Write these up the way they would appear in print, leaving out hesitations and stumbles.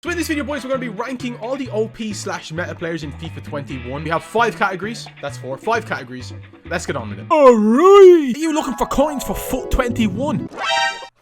So in this video, boys, we're going to be ranking all the OP/meta players in FIFA 21. We have 5 categories. That's 4. 5 categories. Let's get on with it. Alright! Are you looking for coins for FUT 21?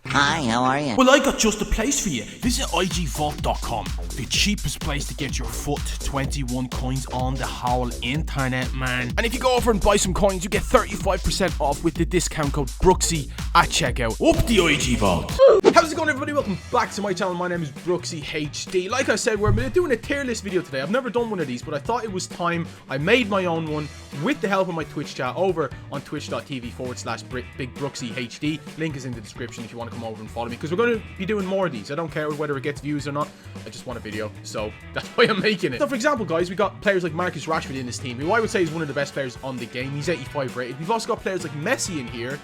Hi, how are you? Well, I got just the place for you. Visit igvault.com, the cheapest place to get your FUT 21 coins on the whole internet, man. And if you go over and buy some coins, you get 35% off with the discount code Brooksy at checkout. Up the IG Vault. How's it going, everybody? Welcome back to my channel. My name is Brooksy HD. Like I said, we're doing a tier list video today. I've never done one of these, but I thought it was time. I made my own one with the help of my Twitch chat over on twitch.tv/BigBrooksyHD. Link is in the description if you want to come over and follow me, because we're going to be doing more of these. I don't care whether it gets views or not. I just want a video, so that's why I'm making it. So for example, guys, we got players like Marcus Rashford in this team, who I would say is one of the best players on the game. He's 85 rated. We've also got players like Messi in here,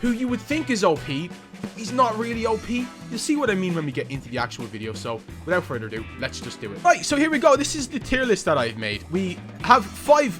who you would think is OP. He's not really OP. You'll see what I mean when we get into the actual video. So without further ado, let's just do it. Right, so here we go. This is the tier list that I've made. We have five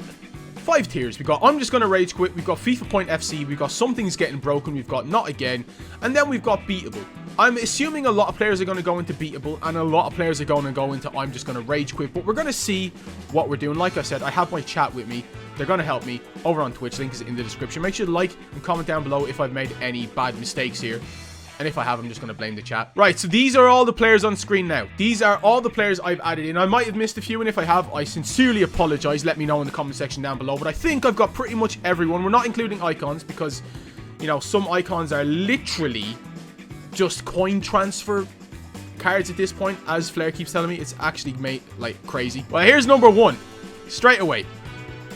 tiers. We got I'm just gonna rage quit, we've got FIFA.FC, we've got something's getting broken, we've got not again, and then we've got beatable. I'm assuming a lot of players are going to go into beatable, and a lot of players are going to go into I'm just going to rage quit, but we're going to see what we're doing. Like I said, I have my chat with me. They're going to help me over on Twitch. Link is in the description. Make sure to like and comment down below if I've made any bad mistakes here. And if I have, I'm just going to blame the chat. Right, so these are all the players on screen now. These are all the players I've added in. I might have missed a few, and if I have, I sincerely apologize. Let me know in the comment section down below. But I think I've got pretty much everyone. We're not including icons because, you know, some icons are literally just coin transfer cards at this point. As Flair keeps telling me, it's actually made like crazy. Well, here's number 1. Straight away.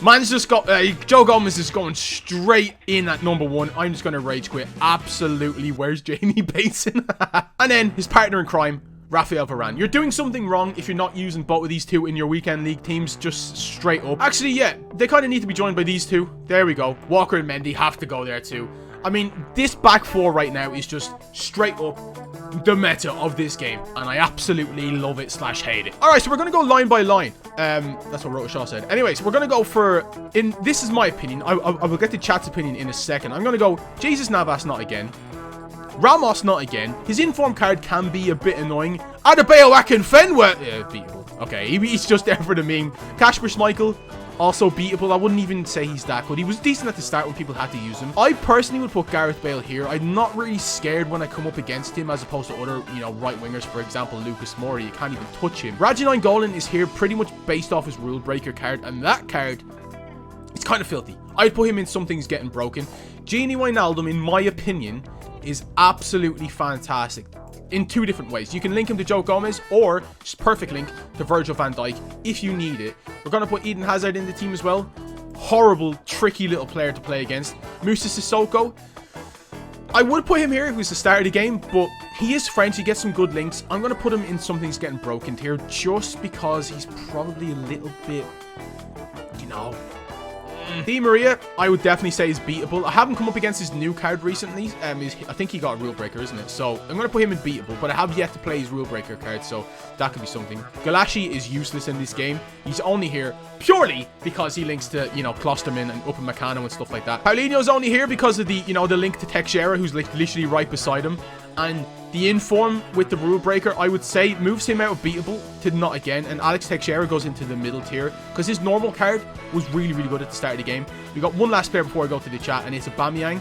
Man's just got, Joe Gomez is going straight in at number 1. I'm just going to rage quit. Absolutely. Where's Jamie Bateson? And then his partner in crime, Rafael Varane. You're doing something wrong if you're not using both of these two in your weekend league teams, just straight up. Actually, yeah, they kind of need to be joined by these two. There we go. Walker and Mendy have to go there too. I mean, this back 4 right now is just straight up the meta of this game, and I absolutely love it / hate it. All right, so we're going to go line by line. That's what Rota Shaw said. Anyways, we're going to go for, this is my opinion. I will get to chat's opinion in a second. I'm going to go Jesus Navas, not again. Ramos, not again. His inform card can be a bit annoying. Adebayo Akinfenwa, yeah, beatable. Okay, he's just there for the meme. Kasper Schmeichel, also beatable. I wouldn't even say he's that good. He was decent at the start when people had to use him. I personally would put Gareth Bale here. I'm not really scared when I come up against him as opposed to other, you know, right wingers. For example, Lucas Mora. You can't even touch him. Radja Nainggolan is here pretty much based off his rule breaker card, and that card, it's kind of filthy. I'd put him in Something's Getting Broken. Gini Wijnaldum, in my opinion, is absolutely fantastic in 2 different ways. You can link him to Joe Gomez, or just perfect link to Virgil van Dijk if you need it. We're going to put Eden Hazard in the team as well. Horrible, tricky little player to play against. Moussa Sissoko, I would put him here if it was the start of the game, but he is French. He gets some good links. I'm going to put him in Something's Getting Broken here just because he's probably a little bit, you know. Di Maria, I would definitely say is beatable. I haven't come up against his new card recently. I think he got a rule breaker, isn't it? So I'm going to put him in beatable, but I have yet to play his rule breaker card, so that could be something. Galashi is useless in this game. He's only here purely because he links to, you know, Klosterman and Upamecano and stuff like that. Paulinho's only here because of the, you know, the link to Teixeira, who's like literally right beside him. And the inform with the rule breaker, I would say, moves him out of beatable to not again. And Alex Teixeira goes into the middle tier because his normal card was really, really good at the start of the game. We got one last player before I go to the chat, and it's Aubameyang.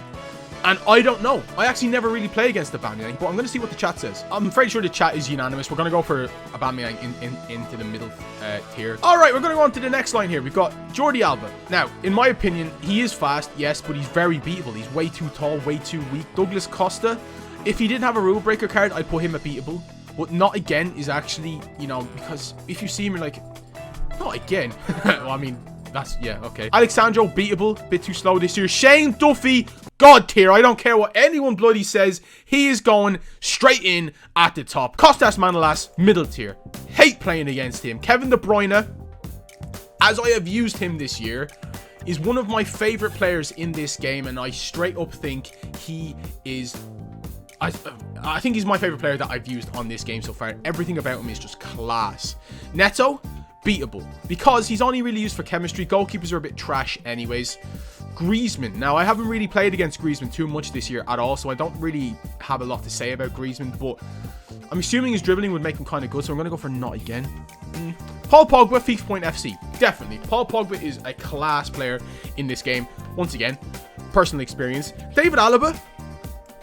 And I don't know. I actually never really play against Aubameyang, but I'm going to see what the chat says. I'm pretty sure the chat is unanimous. We're going to go for Aubameyang into the middle tier. All right, we're going to go on to the next line here. We've got Jordi Alba. Now, in my opinion, he is fast, yes, but he's very beatable. He's way too tall, way too weak. Douglas Costa, if he didn't have a rule breaker card, I'd put him at beatable. But not again is actually, you know, because if you see him, you're like, not again. Well, I mean, that's, yeah, okay. Alexandro, beatable. Bit too slow this year. Shane Duffy, God tier. I don't care what anyone bloody says. He is going straight in at the top. Kostas Manolas, middle tier. Hate playing against him. Kevin De Bruyne, as I have used him this year, is one of my favorite players in this game. And I straight up think he is... I think he's my favorite player that I've used on this game so far. Everything about him is just class. Neto, beatable, because he's only really used for chemistry. Goalkeepers are a bit trash anyways. Griezmann. Now, I haven't really played against Griezmann too much this year at all, so I don't really have a lot to say about Griezmann, but I'm assuming his dribbling would make him kind of good, so I'm going to go for not again. Paul Pogba, FIFA.FC. Definitely. Paul Pogba is a class player in this game. Once again, personal experience. David Alaba,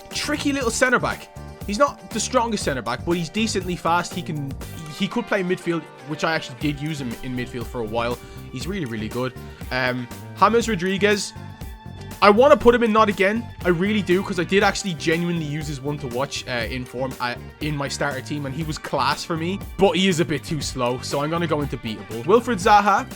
tricky little centre-back. He's not the strongest centre-back, but he's decently fast. He could play midfield, which I actually did use him in midfield for a while. He's really, really good. James Rodriguez, I want to put him in not again. I really do, because I did actually genuinely use his one to watch in form in my starter team, and he was class for me, but he is a bit too slow, so I'm going to go into beatable. Wilfried Zaha,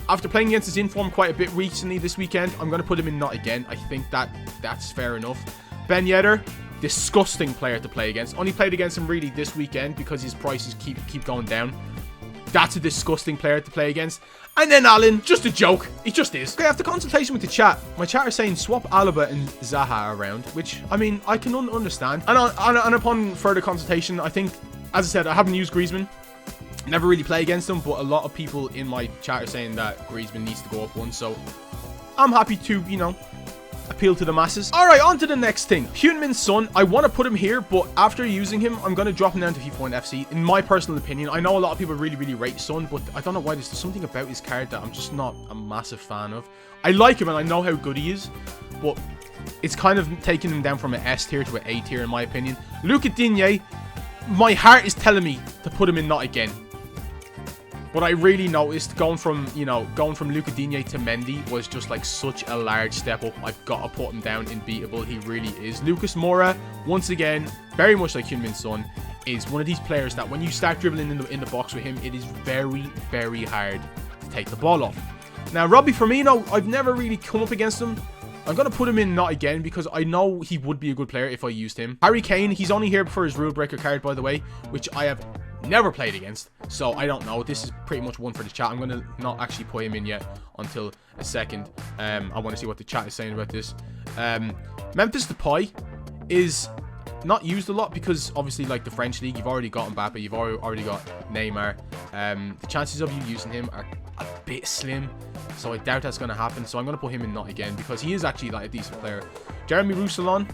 after playing against his inform quite a bit recently this weekend, I'm going to put him in not again. I think that's fair enough. Ben Yedder, disgusting player to play against. Only played against him really this weekend because his prices keep going down. That's a disgusting player to play against. And then Alan, just a joke. It just is. Okay, after consultation with the chat, my chat are saying swap Alaba and Zaha around, which, I mean, I can understand. And upon further consultation, I think, as I said, I haven't used Griezmann. Never really play against him, but a lot of people in my chat are saying that Griezmann needs to go up one, so I'm happy to, you know, appeal to the masses. Alright, on to the next thing. Heung-Min Son, I want to put him here, but after using him, I'm going to drop him down to FIFA.FC. In my personal opinion, I know a lot of people really, really rate Son, but I don't know why. There's something about his card that I'm just not a massive fan of. I like him and I know how good he is, but it's kind of taking him down from an S tier to an A tier in my opinion. Luca Digne, my heart is telling me to put him in not again. But I really noticed going from Luca Digne to Mendy was just like such a large step up. I've got to put him down in beatable. He really is. Lucas Mora, once again, very much like Heung-Min Son, is one of these players that when you start dribbling in the box with him, it is very, very hard to take the ball off. Now, Robbie Firmino, I've never really come up against him. I'm going to put him in not again because I know he would be a good player if I used him. Harry Kane, he's only here for his rule breaker card, by the way, which I have never played against, so I don't know. This is pretty much one for the chat. I'm going to not actually put him in yet until a second. I want to see what the chat is saying about this. Memphis Depay is not used a lot because obviously, like the French league, you've already got Mbappe, you've already got Neymar. The chances of you using him are a bit slim, so I doubt that's going to happen. So I'm going to put him in not again because he is actually like a decent player. Jeremy Roussillon,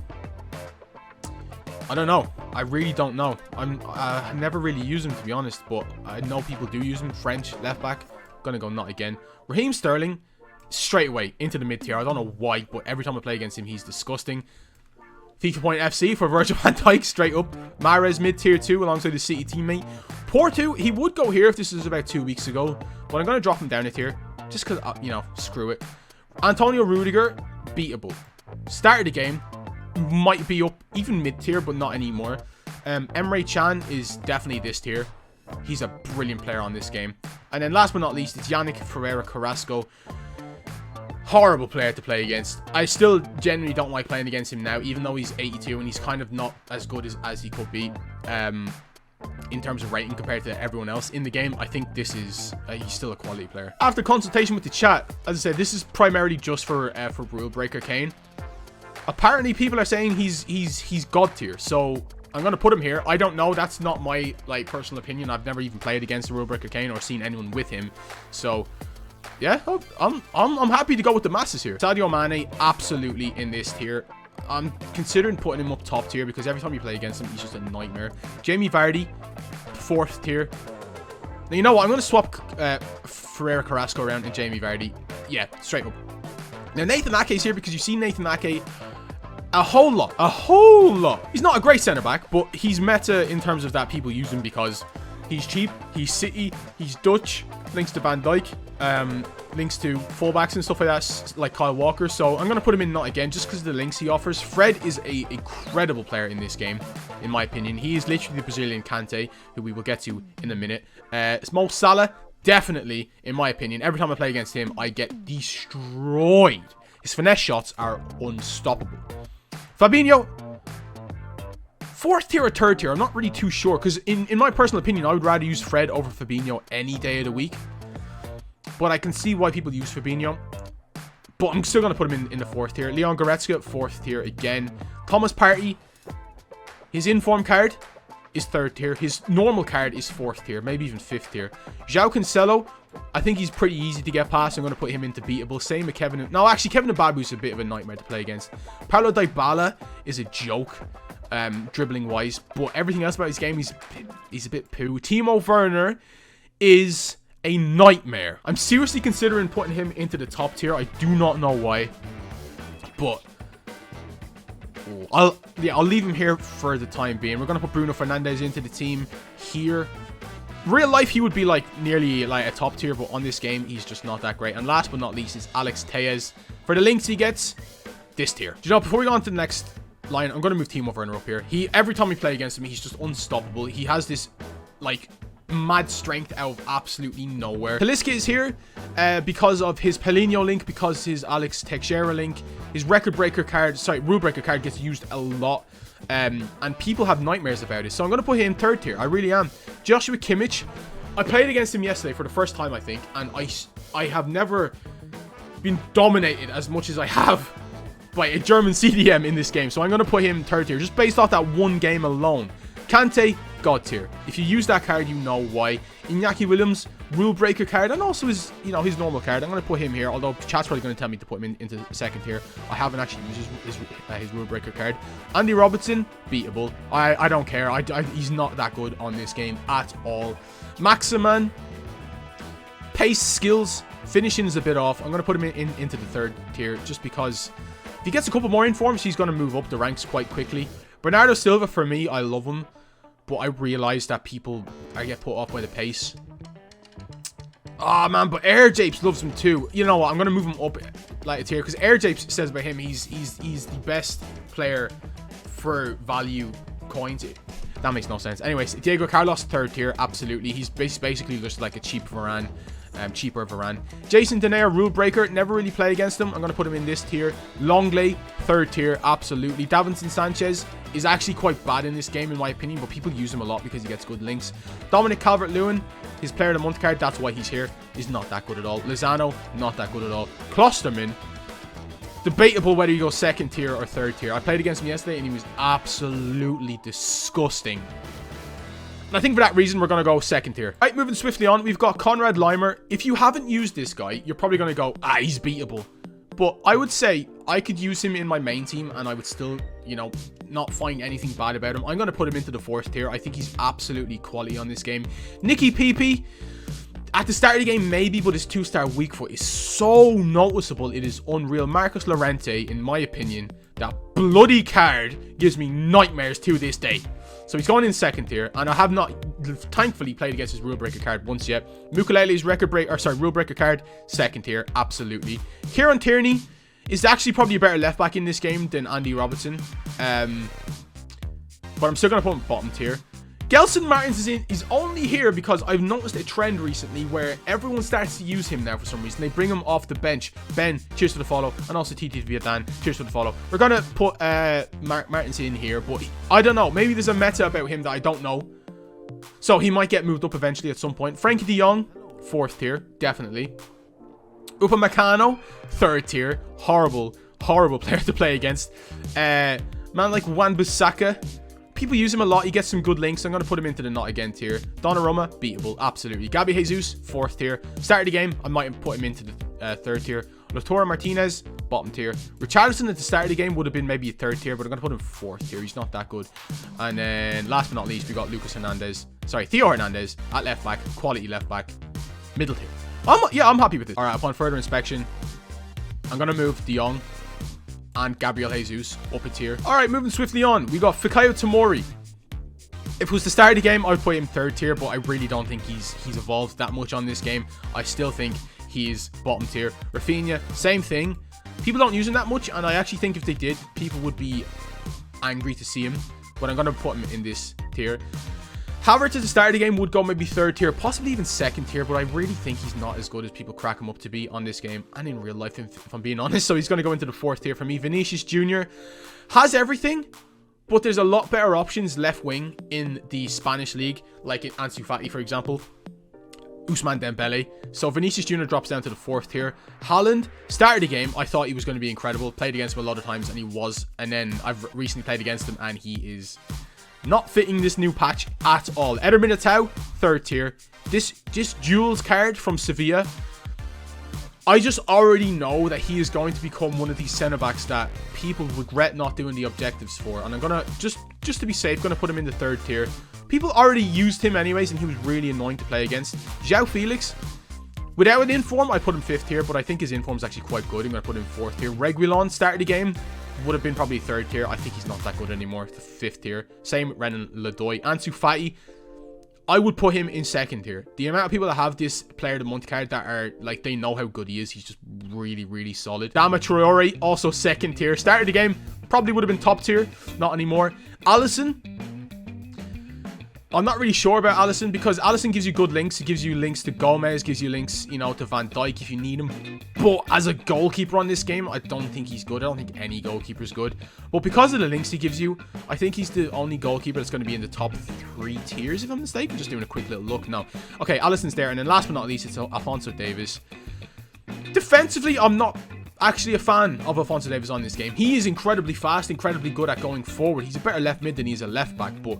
I don't know. I really don't know. I never really use him, to be honest, but I know people do use him. French left back, gonna go not again. Raheem Sterling, straight away into the mid tier. I don't know why, but every time I play against him, he's disgusting. FIFA.FC for Virgil van Dijk, straight up. Mahrez mid tier 2 alongside his City teammate. Porto, he would go here if this was about 2 weeks ago, but I'm gonna drop him down a tier just because you know, screw it. Antonio Rudiger, beatable. Started the game. Might be up even mid tier, but not anymore. Emre Can is definitely this tier. He's a brilliant player on this game. And then last but not least, it's Janik, Ferreira, Carrasco. Horrible player to play against. I still genuinely don't like playing against him now, even though he's 82 and he's kind of not as good as he could be in terms of rating compared to everyone else in the game. I think this is he's still a quality player. After consultation with the chat, as I said, this is primarily just for Rule Breaker Kane. Apparently, people are saying he's God tier, so I'm gonna put him here. I don't know. That's not my personal opinion. I've never even played against the Rule Breaker Kane or seen anyone with him. So yeah, I'm happy to go with the masses here. Sadio Mane, absolutely in this tier. I'm considering putting him up top tier because every time you play against him, he's just a nightmare. Jamie Vardy, 4th tier. Now, you know what? I'm gonna swap Ferreira, Carrasco around and Jamie Vardy. Yeah, straight up. Now Nathan Ake's here because you see Nathan Ake a whole lot. He's not a great centre-back, but he's meta in terms of that people use him because he's cheap, he's City, he's Dutch, links to Van Dijk, links to fullbacks and stuff like that, like Kyle Walker. So I'm going to put him in not again just because of the links he offers. Fred is a incredible player in this game, in my opinion. He is literally the Brazilian Kante, who we will get to in a minute. Mo Salah, definitely, in my opinion, every time I play against him, I get destroyed. His finesse shots are unstoppable. Fabinho, 4th tier or 3rd tier, I'm not really too sure, because in my personal opinion, I would rather use Fred over Fabinho any day of the week. But I can see why people use Fabinho. But I'm still going to put him in the 4th tier. Leon Goretzka, 4th tier again. Thomas Partey, his inform card is 3rd tier. His normal card is 4th tier, maybe even 5th tier. João Cancelo, I think he's pretty easy to get past. I'm going to put him into beatable. Same with Kevin. No, actually, Kevin Mbappe is a bit of a nightmare to play against. Paulo Dybala is a joke. dribbling wise, but everything else about his game, he's a bit poo. Timo Werner is a nightmare. I'm seriously considering putting him into the top tier. I do not know why, but I'll leave him here for the time being. We're gonna put Bruno Fernandes into the team here. Real life, he would be like nearly like a top tier, but on this game, he's just not that great. And last but not least is Alex Tellez. For the links he gets, this tier. Do you know, before we go on to the next line, I'm gonna move Timo Werner up here. Every time we play against him, he's just unstoppable. He has this like mad strength out of absolutely nowhere. Talisca is here because of his Paulinho link, because his Alex Teixeira link. His record breaker card, sorry, rule breaker card gets used a lot. And people have nightmares about it. So I'm going to put him third tier. I really am. Joshua Kimmich. I played against him yesterday for the first time, I think. And I have never been dominated as much as I have by a German CDM in this game. So I'm going to put him third tier, just based off that one game alone. Kante, God tier. If you use that card, you know why. Iñaki Williams, rule breaker card, and also his, his normal card. I'm going to put him here, although chat's probably going to tell me to put him into the second tier. I haven't actually used his rule breaker card. Andy Robertson, beatable. I don't care. He's not that good on this game at all. Maximan, pace, skills, finishing is a bit off. I'm going to put him into the third tier just because if he gets a couple more informs, he's going to move up the ranks quite quickly. Bernardo Silva, for me, I love him, but I realize that I get put off by the pace. Oh man, but Air Japes loves him too. You know what? I'm gonna move him up like a tier because Air Japes says about him he's the best player for value coins. That makes no sense. Anyways, Diego Carlos, third tier, absolutely. He's basically just like a cheap Varane. Cheaper Varane. Jason Denayer, rule breaker, never really play against him. I'm going to put him in this tier. Longley, third tier, absolutely. Davinson Sanchez is actually quite bad in this game in my opinion, but people use him a lot because he gets good links. Dominic Calvert-Lewin, his player of the month card, that's why he's here, is not that good at all. Lozano, not that good at all. Klosterman, debatable whether you go second tier or third tier. I played against him yesterday and he was absolutely disgusting. And I think for that reason, we're going to go second tier. Right, moving swiftly on, we've got Conrad Lymer. If you haven't used this guy, you're probably going to go, he's beatable. But I would say I could use him in my main team and I would still, not find anything bad about him. I'm going to put him into the fourth tier. I think he's absolutely quality on this game. Nicky Pepe, at the start of the game, maybe, but his 2-star weak foot is so noticeable. It is unreal. Marcus Lorente, in my opinion, that bloody card gives me nightmares to this day. So he's going in second tier, and I have not, thankfully, played against his rule breaker card once yet. Mukulele's rule breaker card, second tier, absolutely. Kieran Tierney is actually probably a better left back in this game than Andy Robertson, but I'm still going to put him bottom tier. Gelson Martins is only here because I've noticed a trend recently where everyone starts to use him now for some reason. They bring him off the bench. Ben, cheers for the follow. And also TT Dan, cheers for the follow. We're going to put Martins in here, but I don't know. Maybe there's a meta about him that I don't know. So he might get moved up eventually at some point. Frankie de Jong, fourth tier, definitely. Upamecano, third tier. Horrible, horrible player to play against. Man like Wan-Bissaka, people use him a lot. He gets some good links. I'm going to put him into the not again tier. Donnarumma, beatable, absolutely. Gabby Jesus, fourth tier. Start of the game, I might put him into the third tier. Lautaro Martinez, bottom tier. Richarlison at the start of the game would have been maybe a third tier, but I'm going to put him fourth tier. He's not that good. And then last but not least, we got Theo Hernandez at left back, quality left back, middle tier. I'm happy with it. All right, upon further inspection, I'm going to move De Jong and Gabriel Jesus up a tier. All right, moving swiftly on, we got Fakayotomori. If it was the start of the game, I would put him third tier, but I really don't think he's evolved that much on this game. I still think he's bottom tier. Rafinha, same thing. People don't use him that much, and I actually think if they did, people would be angry to see him. But I'm going to put him in this tier. Havertz at the start of the game would go maybe third tier, possibly even second tier, but I really think he's not as good as people crack him up to be on this game and in real life, if I'm being honest. So he's going to go into the fourth tier for me. Vinicius Jr. has everything, but there's a lot better options left wing in the Spanish league, like in Ansu Fati, for example. Ousmane Dembele. So Vinicius Jr. drops down to the fourth tier. Haaland, start of the game, I thought he was going to be incredible. Played against him a lot of times, and he was. And then I've recently played against him, and he is not fitting this new patch at all. Eder Militao, third tier. This Jules card from Sevilla I just already know that he is going to become one of these centre-backs that people regret not doing the objectives for. And I'm going to, just to be safe, going to put him in the 3rd tier. People already used him anyways, and he was really annoying to play against. João Felix, without an inform, I put him 5th tier, but I think his inform is actually quite good. I'm going to put him 4th tier. Reguilon started the game, would have been probably 3rd tier. I think he's not that good anymore. The 5th tier. Same with Renan Ladoy. Ansu Fati, I would put him in 2nd tier. The amount of people that have this player of the month card that are like, they know how good he is. He's just really, really solid. Dama Traore, also 2nd tier. Started the game, probably would have been top tier. Not anymore. Allison, I'm not really sure about Allison because Allison gives you good links. It gives you links to Gomez, gives you links, you know, to Van Dijk if you need him. But as a goalkeeper on this game, I don't think he's good. I don't think any goalkeeper is good. But because of the links he gives you, I think he's the only goalkeeper that's going to be in the top 3 tiers, if I'm mistaken. Just doing a quick little look now. Okay, Allison's there. And then last but not least, it's Alphonso Davies. Defensively, I'm not actually a fan of Alphonso Davies on this game. He is incredibly fast, incredibly good at going forward. He's a better left mid than he is a left back, but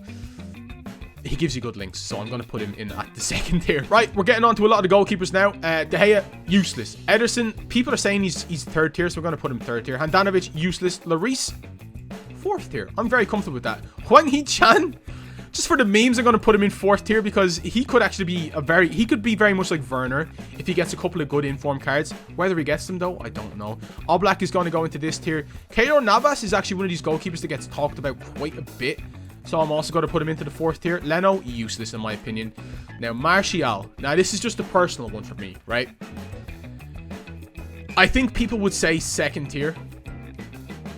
he gives you good links, so I'm going to put him in at the 2nd tier. Right, we're getting on to a lot of the goalkeepers now. De Gea, useless. Ederson, people are saying he's 3rd tier, so we're going to put him 3rd tier. Handanovic, useless. Lloris, 4th tier. I'm very comfortable with that. Hwang Hee-chan, just for the memes, I'm going to put him in 4th tier because he could actually be he could be very much like Werner if he gets a couple of good inform cards. Whether he gets them though, I don't know. Oblak is going to go into this tier. Keylor Navas is actually one of these goalkeepers that gets talked about quite a bit. So I'm also going to put him into the 4th tier. Leno, useless in my opinion. Now, Martial. Now, this is just a personal one for me, right? I think people would say 2nd tier.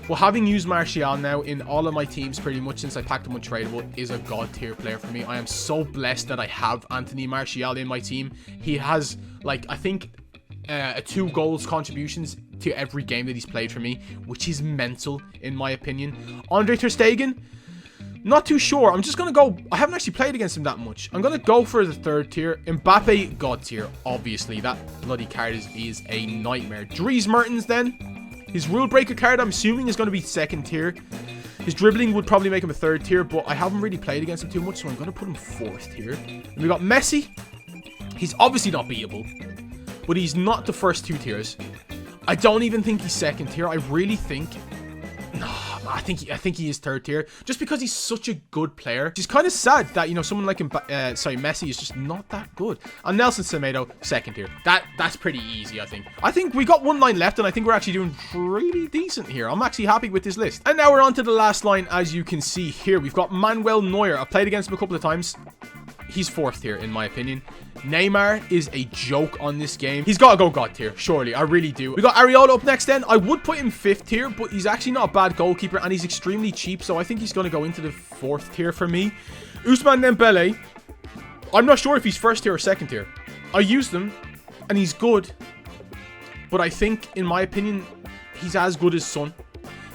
Well, having used Martial now in all of my teams pretty much since I packed him untradeable is a god tier player for me. I am so blessed that I have Anthony Martial in my team. He has, like, I think 2 goals contributions to every game that he's played for me, which is mental in my opinion. Andre Ter Stegen, not too sure. I'm just going to go... I haven't actually played against him that much. I'm going to go for the 3rd tier. Mbappe, god tier. Obviously, that bloody card is a nightmare. Dries Mertens, then. His rule breaker card, I'm assuming, is going to be 2nd tier. His dribbling would probably make him a 3rd tier, but I haven't really played against him too much, so I'm going to put him 4th tier. And we got Messi. He's obviously not beatable, but he's not the first 2 tiers. I don't even think he's 2nd tier. I really think... No, I think he is 3rd tier just because he's such a good player. It's kind of sad that, you know, someone like Messi is just not that good. And Nelson Semedo, 2nd tier. That's pretty easy, I think. I think we got 1 line left, and I think we're actually doing pretty decent here. I'm actually happy with this list. And now we're on to the last line. As you can see here, we've got Manuel Neuer. I've played against him a couple of times. He's 4th tier in my opinion. Neymar is a joke on this game. He's got to go god tier, surely. I really do. We got Areola up next then. I would put him 5th tier, but he's actually not a bad goalkeeper, and he's extremely cheap, so I think he's going to go into the 4th tier for me. Ousmane Dembele, I'm not sure if he's 1st tier or 2nd tier. I used him, and he's good, but I think, in my opinion, he's as good as Son.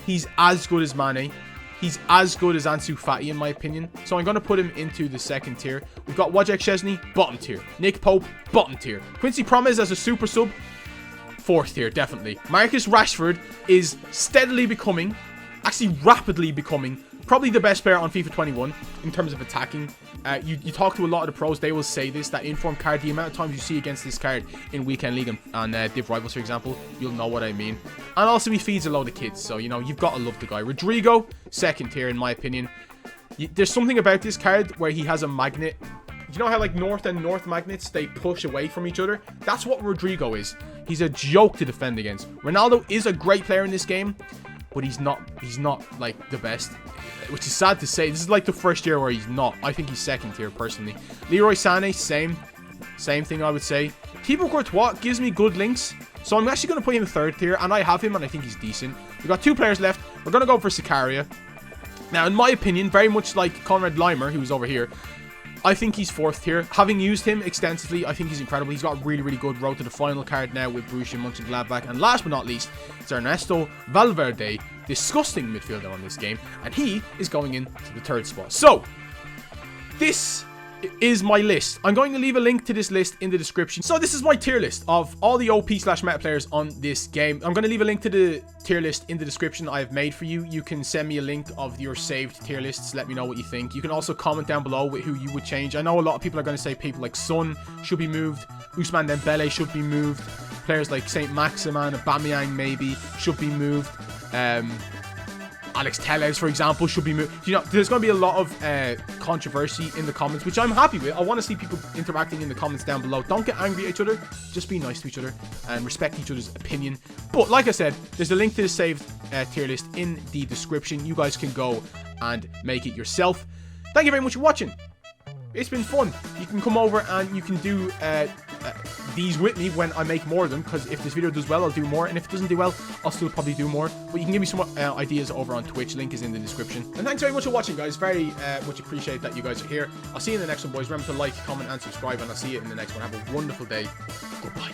He's as good as Mane. He's as good as Ansu Fati, in my opinion. So I'm going to put him into the 2nd tier. We've got Wojciech Szczesny, bottom tier. Nick Pope, bottom tier. Quincy Promes as a super sub, 4th tier, definitely. Marcus Rashford is steadily becoming, actually rapidly becoming, probably the best player on FIFA 21 in terms of attacking. You talk to a lot of the pros, they will say this, that inform card, the amount of times you see against this card in Weekend League and Div Rivals, for example, you'll know what I mean. And also he feeds a load of kids, so, you know, you've got to love the guy. Rodrigo, 2nd tier in my opinion. There's something about this card where he has a magnet. You know how, like, North and North magnets, they push away from each other? That's what Rodrigo is. He's a joke to defend against. Ronaldo is a great player in this game, but he's not like the best, which is sad to say. This is like the first year where he's not. I think he's 2nd tier personally. Leroy Sané, same thing I would say. Thibaut Courtois gives me good links, so I'm actually going to put him in 3rd tier, and I have him, and I think he's decent. We've got 2 players left. We're going to go for Sakaria. Now, in my opinion, very much like Conrad Lymer, who's over here, I think he's 4th tier. Having used him extensively, I think he's incredible. He's got really, really good road to the final card now with Borussia Mönchengladbach. And last but not least, it's Ernesto Valverde, disgusting midfielder on this game. And he is going into the 3rd spot. So, this is my list. I'm going to leave a link to this list in the description. So this is my tier list of all the OP/meta players on this game. I'm going to leave a link to the tier list in the description I have made for you. You can send me a link of your saved tier lists. Let me know what you think. You can also comment down below with who you would change. I know a lot of people are going to say people like Son should be moved. Ousmane Dembele should be moved. Players like Saint Maximin, Aubameyang maybe should be moved. Alex Telles, for example, should be moved. You know, there's going to be a lot of controversy in the comments, which I'm happy with. I want to see people interacting in the comments down below. Don't get angry at each other. Just be nice to each other and respect each other's opinion. But like I said, there's a link to the saved tier list in the description. You guys can go and make it yourself. Thank you very much for watching. It's been fun. You can come over and you can do these with me when I make more of them, because if this video does well, I'll do more, and if it doesn't do well, I'll still probably do more. But you can give me some ideas over on Twitch. Link is in the description. And thanks very much for watching, guys. Very much appreciate that you guys are here. I'll see you in the next one, boys. Remember to like, comment, and subscribe, and I'll see you in the next one. Have a wonderful day. Goodbye.